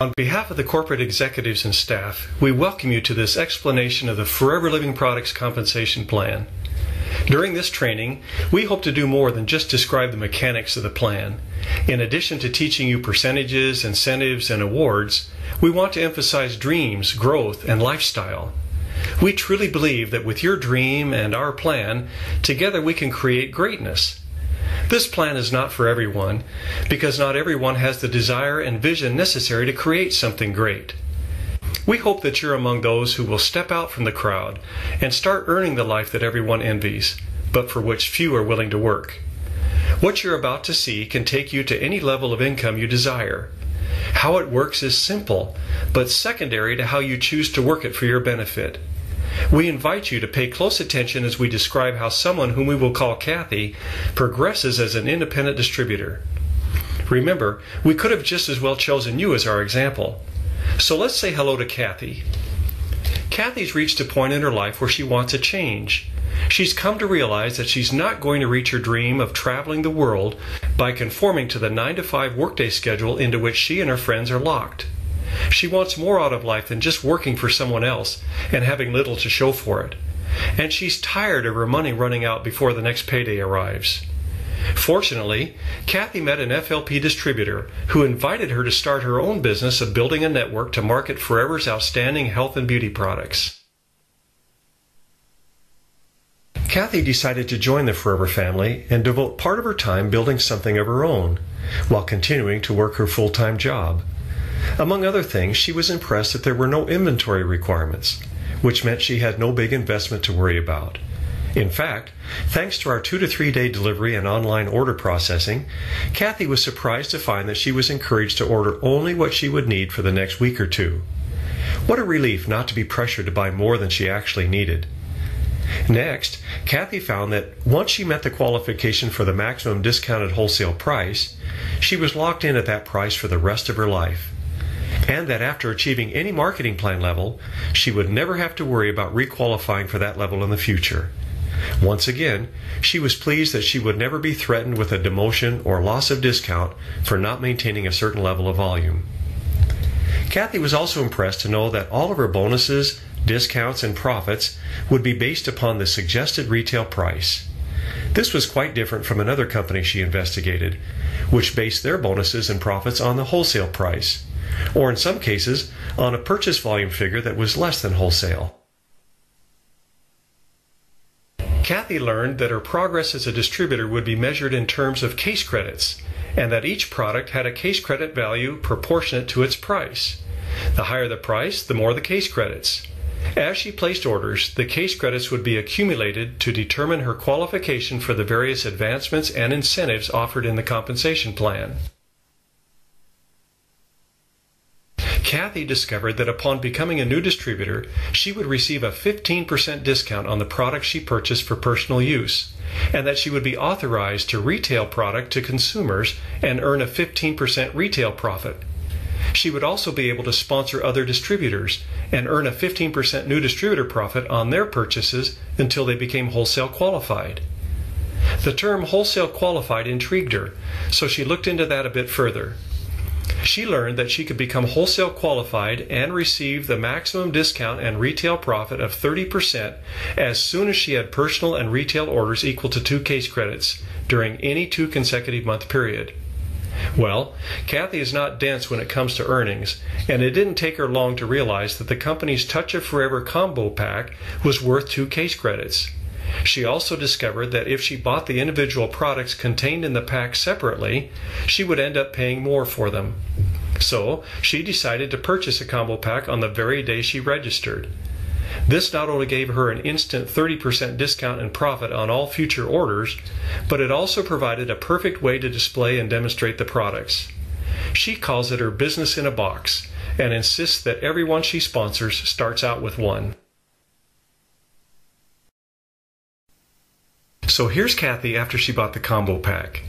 On behalf of the corporate executives and staff, we welcome you to this explanation of the Forever Living Products Compensation Plan. During this training, we hope to do more than just describe the mechanics of the plan. In addition to teaching you percentages, incentives, and awards, we want to emphasize dreams, growth, and lifestyle. We truly believe that with your dream and our plan, together we can create greatness. This plan is not for everyone, because not everyone has the desire and vision necessary to create something great. We hope that you're among those who will step out from the crowd and start earning the life that everyone envies, but for which few are willing to work. What you're about to see can take you to any level of income you desire. How it works is simple, but secondary to how you choose to work it for your benefit. We invite you to pay close attention as we describe how someone whom we will call Kathy progresses as an independent distributor. Remember, we could have just as well chosen you as our example. So let's say hello to Kathy. Kathy's reached a point in her life where she wants a change. She's come to realize that she's not going to reach her dream of traveling the world by conforming to the 9-to-5 workday schedule into which she and her friends are locked. She wants more out of life than just working for someone else and having little to show for it. And she's tired of her money running out before the next payday arrives. Fortunately, Kathy met an FLP distributor who invited her to start her own business of building a network to market Forever's outstanding health and beauty products. Kathy decided to join the Forever family and devote part of her time building something of her own, while continuing to work her full-time job. Among other things, she was impressed that there were no inventory requirements, which meant she had no big investment to worry about. In fact, thanks to our 2 to 3 day delivery and online order processing, Kathy was surprised to find that she was encouraged to order only what she would need for the next week or two. What a relief not to be pressured to buy more than she actually needed. Next, Kathy found that once she met the qualification for the maximum discounted wholesale price, she was locked in at that price for the rest of her life. And that after achieving any marketing plan level, she would never have to worry about requalifying for that level in the future. Once again, she was pleased that she would never be threatened with a demotion or loss of discount for not maintaining a certain level of volume. Kathy was also impressed to know that all of her bonuses, discounts, and profits would be based upon the suggested retail price. This was quite different from another company she investigated, which based their bonuses and profits on the wholesale price, or in some cases, on a purchase volume figure that was less than wholesale. Kathy learned that her progress as a distributor would be measured in terms of case credits, and that each product had a case credit value proportionate to its price. The higher the price, the more the case credits. As she placed orders, the case credits would be accumulated to determine her qualification for the various advancements and incentives offered in the compensation plan. Kathy discovered that upon becoming a new distributor, she would receive a 15% discount on the products she purchased for personal use, and that she would be authorized to retail product to consumers and earn a 15% retail profit. She would also be able to sponsor other distributors and earn a 15% new distributor profit on their purchases until they became wholesale qualified. The term wholesale qualified intrigued her, so she looked into that a bit further. She learned that she could become wholesale qualified and receive the maximum discount and retail profit of 30% as soon as she had personal and retail orders equal to 2 case credits during any 2 consecutive month period. Well, Kathy is not dense when it comes to earnings, and it didn't take her long to realize that the company's Touch of Forever combo pack was worth 2 case credits. She also discovered that if she bought the individual products contained in the pack separately, she would end up paying more for them. So, she decided to purchase a combo pack on the very day she registered. This not only gave her an instant 30% discount and profit on all future orders, but it also provided a perfect way to display and demonstrate the products. She calls it her business in a box, and insists that everyone she sponsors starts out with one. So here's Kathy after she bought the combo pack.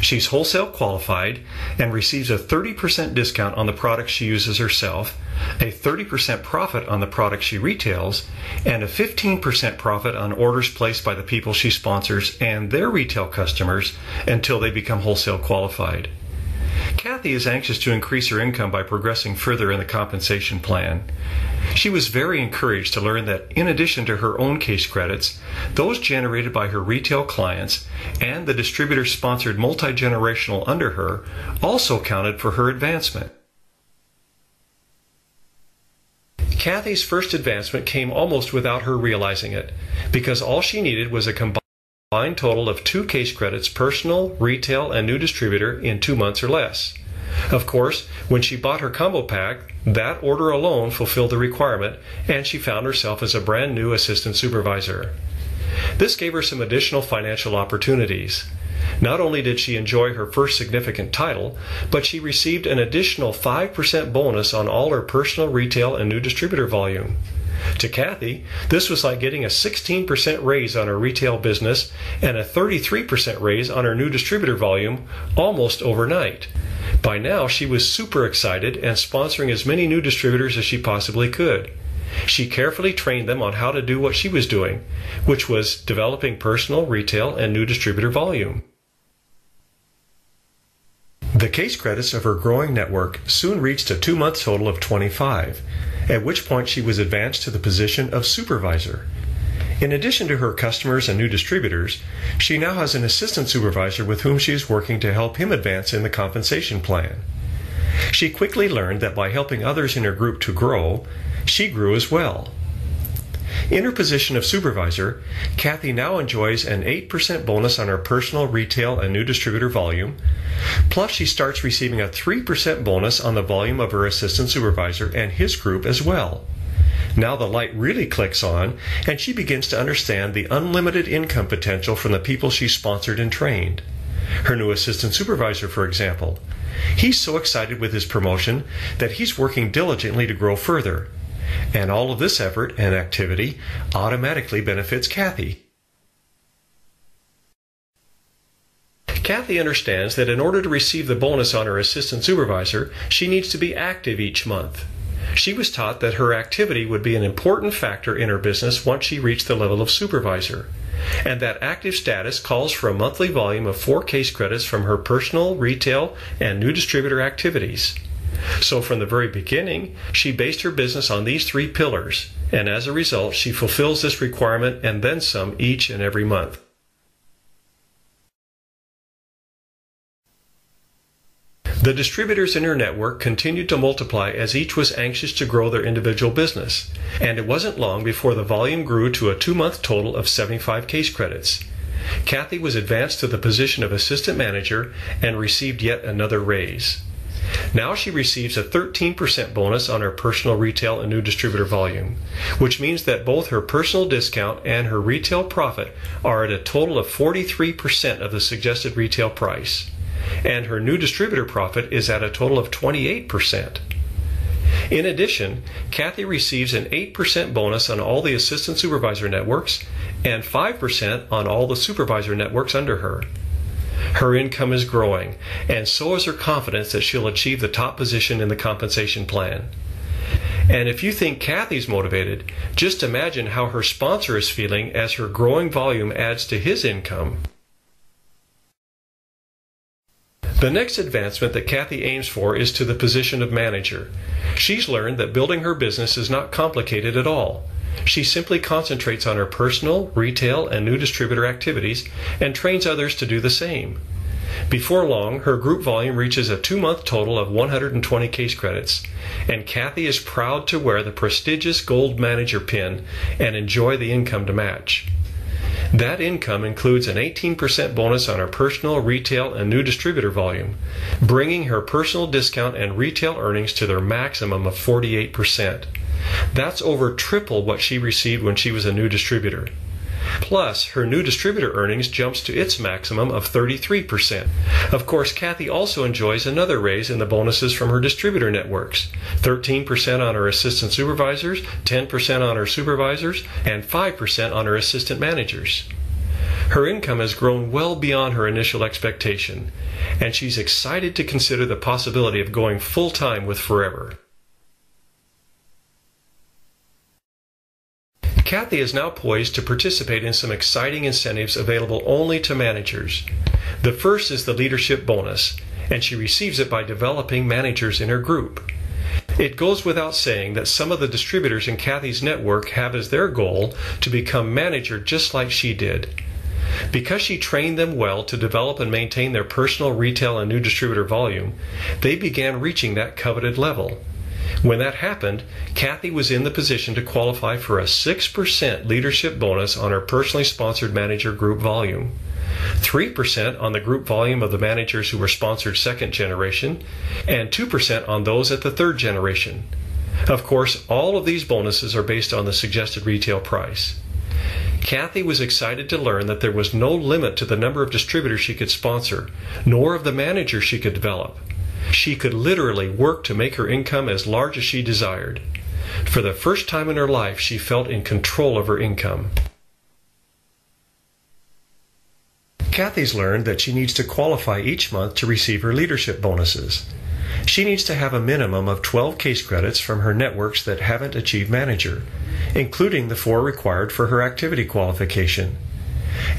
She's wholesale qualified and receives a 30% discount on the products she uses herself, a 30% profit on the products she retails, and a 15% profit on orders placed by the people she sponsors and their retail customers until they become wholesale qualified. Kathy is anxious to increase her income by progressing further in the compensation plan. She was very encouraged to learn that in addition to her own case credits, those generated by her retail clients and the distributor-sponsored multi-generational under her also counted for her advancement. Kathy's first advancement came almost without her realizing it, because all she needed was a combined total of 2 case credits, personal, retail, and new distributor, in 2 months or less. Of course, when she bought her combo pack, that order alone fulfilled the requirement, and she found herself as a brand new assistant supervisor. This gave her some additional financial opportunities. Not only did she enjoy her first significant title, but she received an additional 5% bonus on all her personal, retail, and new distributor volume. To Kathy, this was like getting a 16% raise on her retail business and a 33% raise on her new distributor volume almost overnight. By now, she was super excited and sponsoring as many new distributors as she possibly could. She carefully trained them on how to do what she was doing, which was developing personal, retail, and new distributor volume. The case credits of her growing network soon reached a 2-month total of 25, at which point she was advanced to the position of supervisor. In addition to her customers and new distributors, she now has an assistant supervisor with whom she is working to help him advance in the compensation plan. She quickly learned that by helping others in her group to grow, she grew as well. In her position of supervisor, Kathy now enjoys an 8% bonus on her personal, retail, and new distributor volume, plus she starts receiving a 3% bonus on the volume of her assistant supervisor and his group as well. Now the light really clicks on, and she begins to understand the unlimited income potential from the people she sponsored and trained. Her new assistant supervisor, for example. He's so excited with his promotion that he's working diligently to grow further. And all of this effort and activity automatically benefits Kathy. Kathy understands that in order to receive the bonus on her assistant supervisor, she needs to be active each month. She was taught that her activity would be an important factor in her business once she reached the level of supervisor, and that active status calls for a monthly volume of 4 case credits from her personal, retail, and new distributor activities. So from the very beginning, she based her business on these 3 pillars, and as a result, she fulfills this requirement and then some each and every month. The distributors in her network continued to multiply as each was anxious to grow their individual business, and it wasn't long before the volume grew to a 2-month total of 75 case credits. Kathy was advanced to the position of assistant manager and received yet another raise. Now she receives a 13% bonus on her personal, retail, and new distributor volume, which means that both her personal discount and her retail profit are at a total of 43% of the suggested retail price, and her new distributor profit is at a total of 28%. In addition, Kathy receives an 8% bonus on all the assistant supervisor networks and 5% on all the supervisor networks under her. Her income is growing, and so is her confidence that she'll achieve the top position in the compensation plan. And if you think Kathy's motivated, just imagine how her sponsor is feeling as her growing volume adds to his income. The next advancement that Kathy aims for is to the position of manager. She's learned that building her business is not complicated at all. She simply concentrates on her personal, retail, and new distributor activities and trains others to do the same. Before long, her group volume reaches a 2-month total of 120 case credits, and Kathy is proud to wear the prestigious Gold Manager pin and enjoy the income to match. That income includes an 18% bonus on her personal, retail, and new distributor volume, bringing her personal discount and retail earnings to their maximum of 48%. That's over triple what she received when she was a new distributor. Plus, her new distributor earnings jumps to its maximum of 33%. Of course, Kathy also enjoys another raise in the bonuses from her distributor networks. 13% on her assistant supervisors, 10% on her supervisors, and 5% on her assistant managers. Her income has grown well beyond her initial expectation, and she's excited to consider the possibility of going full-time with Forever. Kathy is now poised to participate in some exciting incentives available only to managers. The first is the leadership bonus, and she receives it by developing managers in her group. It goes without saying that some of the distributors in Kathy's network have as their goal to become manager just like she did. Because she trained them well to develop and maintain their personal retail and new distributor volume, they began reaching that coveted level. When that happened, Kathy was in the position to qualify for a 6% leadership bonus on her personally sponsored manager group volume, 3% on the group volume of the managers who were sponsored second generation, and 2% on those at the third generation. Of course, all of these bonuses are based on the suggested retail price. Kathy was excited to learn that there was no limit to the number of distributors she could sponsor, nor of the managers she could develop. She could literally work to make her income as large as she desired. For the first time in her life, she felt in control of her income. Kathy's learned that she needs to qualify each month to receive her leadership bonuses. She needs to have a minimum of 12 case credits from her networks that haven't achieved manager, including the 4 required for her activity qualification.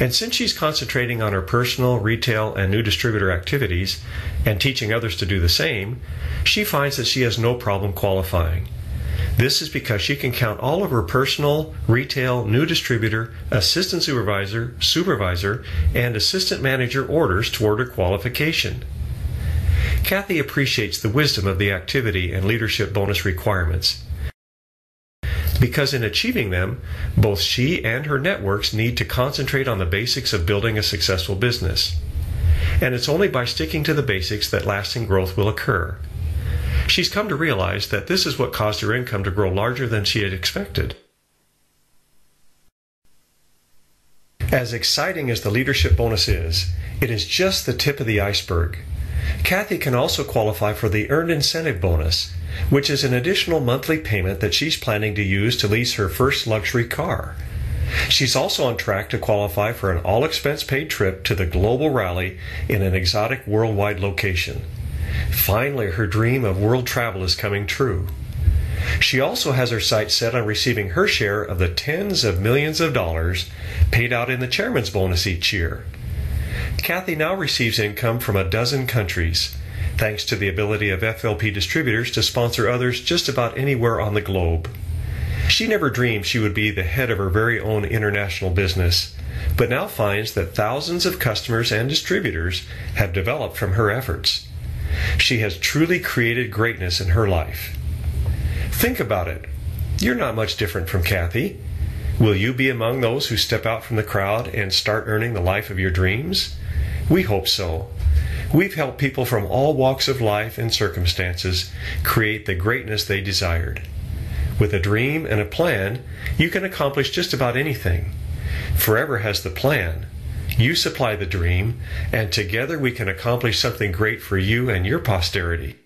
And since she's concentrating on her personal, retail, and new distributor activities, and teaching others to do the same, she finds that she has no problem qualifying. This is because she can count all of her personal, retail, new distributor, assistant supervisor, supervisor, and assistant manager orders toward her qualification. Kathy appreciates the wisdom of the activity and leadership bonus requirements, because in achieving them, both she and her networks need to concentrate on the basics of building a successful business. And it's only by sticking to the basics that lasting growth will occur. She's come to realize that this is what caused her income to grow larger than she had expected. As exciting as the leadership bonus is, it is just the tip of the iceberg. Kathy can also qualify for the Earned Incentive Bonus, which is an additional monthly payment that she's planning to use to lease her first luxury car. She's also on track to qualify for an all-expense-paid trip to the global rally in an exotic worldwide location. Finally, her dream of world travel is coming true. She also has her sights set on receiving her share of the tens of millions of dollars paid out in the chairman's bonus each year. Kathy now receives income from a dozen countries, thanks to the ability of FLP distributors to sponsor others just about anywhere on the globe. She never dreamed she would be the head of her very own international business, but now finds that thousands of customers and distributors have developed from her efforts. She has truly created greatness in her life. Think about it. You're not much different from Kathy. Will you be among those who step out from the crowd and start earning the life of your dreams? We hope so. We've helped people from all walks of life and circumstances create the greatness they desired. With a dream and a plan, you can accomplish just about anything. Forever has the plan. You supply the dream, and together we can accomplish something great for you and your posterity.